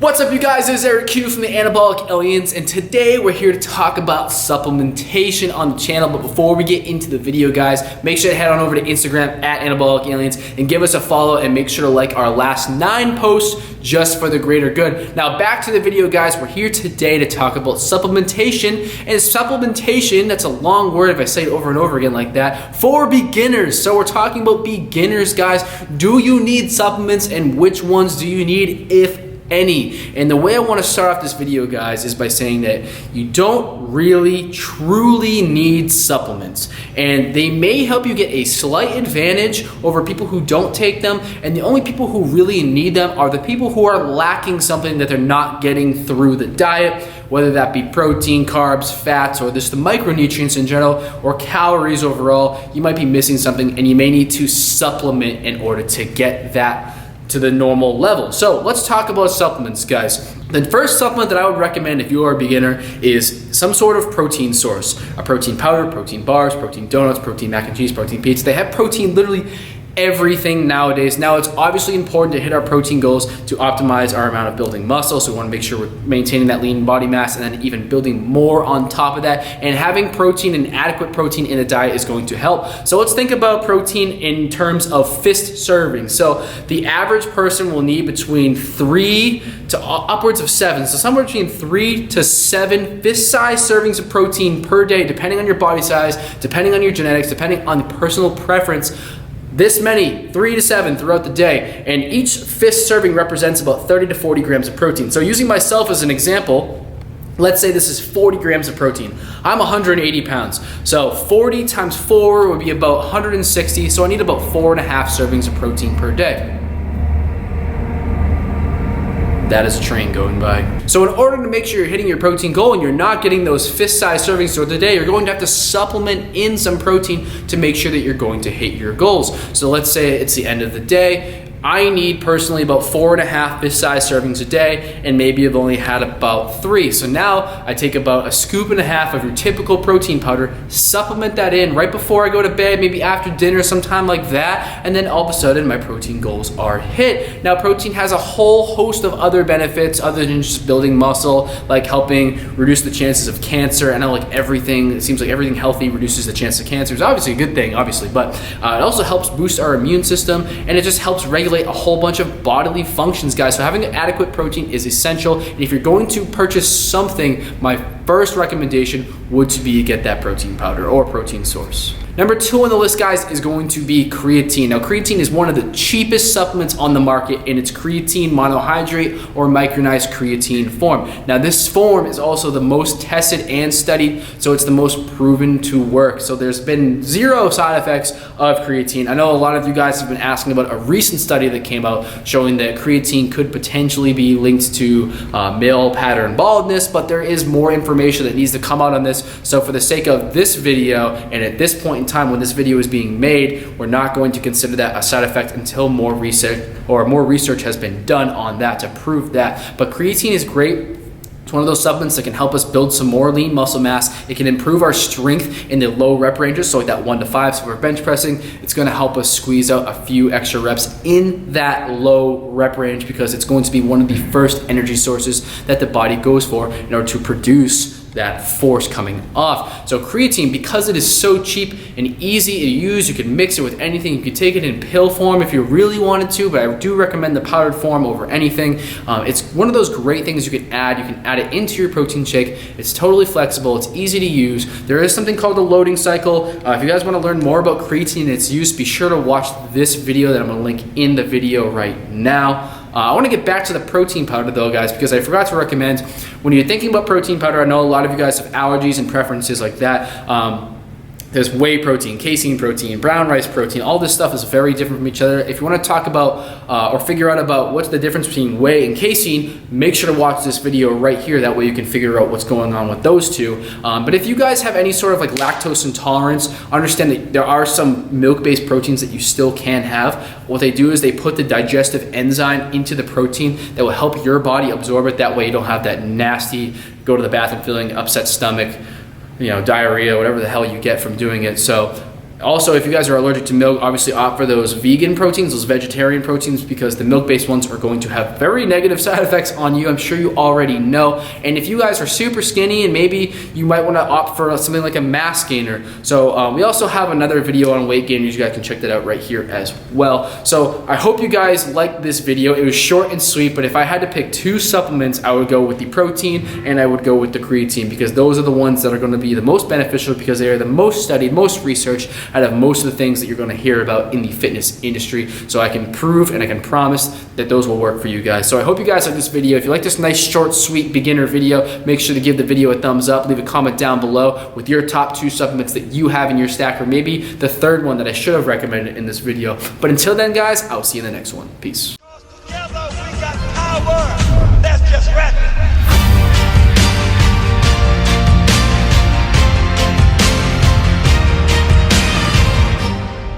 What's up, you guys? This is Eric Q from the Anabolic Aliens, and today we're here to talk about supplementation on the channel. But before we get into the video, guys, make sure to head on over to Instagram at Anabolic Aliens and give us a follow, and make sure to like our last 9 posts just for the greater good. Now back to the video, guys. We're here today to talk about supplementation, and supplementation, that's a long word if I say it over and over again like that, for beginners. So we're talking about beginners, guys. Do you need supplements, and which ones do you need, if any? And the way I want to start off this video, guys, is by saying that you don't really truly need supplements, and they may help you get a slight advantage over people who don't take them, and the only people who really need them are the people who are lacking something that they're not getting through the diet, whether that be protein, carbs, fats, or just the micronutrients in general, or calories overall. You might be missing something, and you may need to supplement in order to get that to the normal level. So let's talk about supplements, guys. The first supplement that I would recommend if you are a beginner is some sort of protein source. A protein powder, protein bars, protein donuts, protein mac and cheese, protein pizza. They have protein literally everything nowadays. Now, it's obviously important to hit our protein goals to optimize our amount of building muscle, so we want to make sure we're maintaining that lean body mass and then even building more on top of that. And having protein and adequate protein in a diet is going to help. So let's think about protein in terms of fist servings. So the average person will need between 3 to upwards of 7, so somewhere between 3 to 7 fist-sized servings of protein per day, depending on your body size, depending on your genetics, depending on personal preference. This many, 3 to 7 throughout the day, and each fist serving represents about 30 to 40 grams of protein. So using myself as an example, let's say this is 40 grams of protein. I'm 180 pounds, so 40 times 4 would be about 160, so I need about 4.5 servings of protein per day. That is a train going by. So in order to make sure you're hitting your protein goal and you're not getting those fist-sized servings throughout the day, you're going to have to supplement in some protein to make sure that you're going to hit your goals. So let's say it's the end of the day. I need personally about 4.5 fist-sized servings a day, and maybe I've only had about 3. So now I take about 1.5 scoops of your typical protein powder, supplement that in right before I go to bed, maybe after dinner, sometime like that, and then all of a sudden my protein goals are hit. Now, protein has a whole host of other benefits other than just building muscle, like helping reduce the chances of cancer. I know, like, everything, it seems like everything healthy reduces the chance of cancer. It's obviously a good thing, obviously, but it also helps boost our immune system, and it just helps regulate a whole bunch of bodily functions, guys. So having adequate protein is essential, and if you're going to purchase something, my first recommendation would be to get that protein powder or protein source. Number 2 on the list, guys, is going to be creatine. Now, creatine is one of the cheapest supplements on the market, and it's creatine monohydrate or micronized creatine form. Now, this form is also the most tested and studied, so it's the most proven to work. So there's been 0 side effects of creatine. I know a lot of you guys have been asking about a recent study that came out showing that creatine could potentially be linked to male pattern baldness, but there is more information that needs to come out on this. So for the sake of this video, and at this point in time when this video is being made, we're not going to consider that a side effect until more research has been done on that to prove that. But creatine is great. It's one of those supplements that can help us build some more lean muscle mass. It can improve our strength in the low rep ranges, so like that 1 to 5. So if we're bench pressing, it's going to help us squeeze out a few extra reps in that low rep range, because it's going to be one of the first energy sources that the body goes for in order to produce that force coming off. So creatine, because it is so cheap and easy to use, you can mix it with anything. You can take it in pill form if you really wanted to, but I do recommend the powdered form over anything. It's one of those great things you can add. You can add it into your protein shake. It's totally flexible. It's easy to use. There is something called the loading cycle. If you guys want to learn more about creatine and its use, be sure to watch this video that I'm going to link in the video right now. I want to get back to the protein powder though, guys, because I forgot to recommend, when you're thinking about protein powder, I know a lot of you guys have allergies and preferences like that. There's whey protein, casein protein, brown rice protein. All this stuff is very different from each other. If you want to talk about or figure out about what's the difference between whey and casein, make sure to watch this video right here. That way you can figure out what's going on with those two. But if you guys have any sort of like lactose intolerance, understand that there are some milk-based proteins that you still can have. What they do is they put the digestive enzyme into the protein that will help your body absorb it. That way you don't have that nasty, go to the bathroom feeling, upset stomach, diarrhea, whatever the hell you get from doing it. So Also, if you guys are allergic to milk, obviously opt for those vegan proteins, those vegetarian proteins, because the milk-based ones are going to have very negative side effects on you. I'm sure you already know. And if you guys are super skinny and maybe you might want to opt for something like a mass gainer. So we also have another video on weight gainers. You guys can check that out right here as well. So I hope you guys liked this video. It was short and sweet, but if I had to pick 2 supplements, I would go with the protein and I would go with the creatine, because those are the ones that are going to be the most beneficial, because they are the most studied, most researched out of most of the things that you're going to hear about in the fitness industry. So I can prove and I can promise that those will work for you guys. So I hope you guys like this video. If you like this nice, short, sweet beginner video, make sure to give the video a thumbs up. Leave a comment down below with your top 2 supplements that you have in your stack, or maybe the third one that I should have recommended in this video. But until then, guys, I'll see you in the next one. Peace. Together we got power.